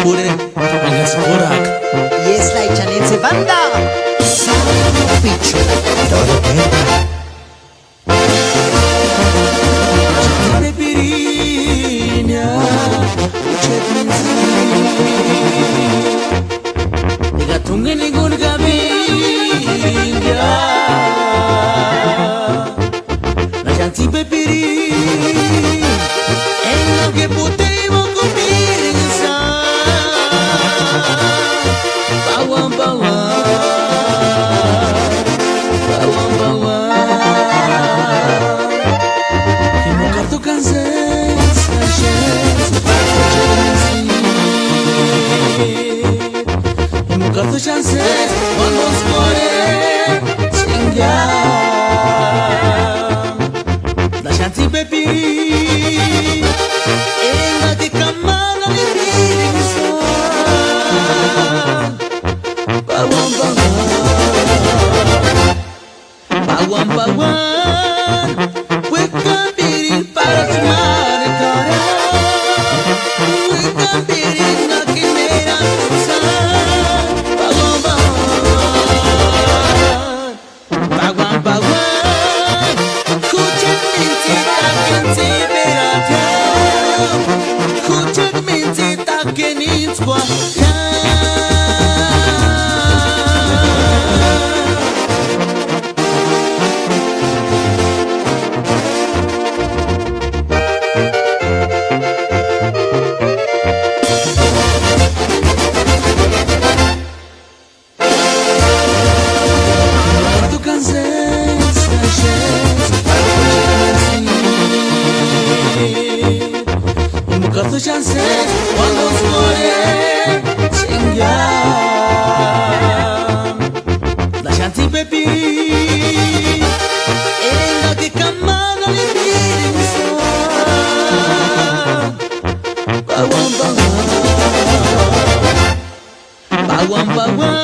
Pure, Angas Korak. Jest lajczanicy banda. Sam pichu. Todo tempo. Tungene gurga bilya na janti pepiri en lo que potemo comienza bawan bawan bawan bawan que no carto canses Carto chances, vamos por chingar. La chanti baby, en la que camana le pienso. Bawan bawan, bawan bawan, hueca pirir para tomar el cara. Hueca pirir la que me da Carto chances, vamos por chingar. La chanti baby, en la que camana le pienso. Bawan bawan, bawan bawan.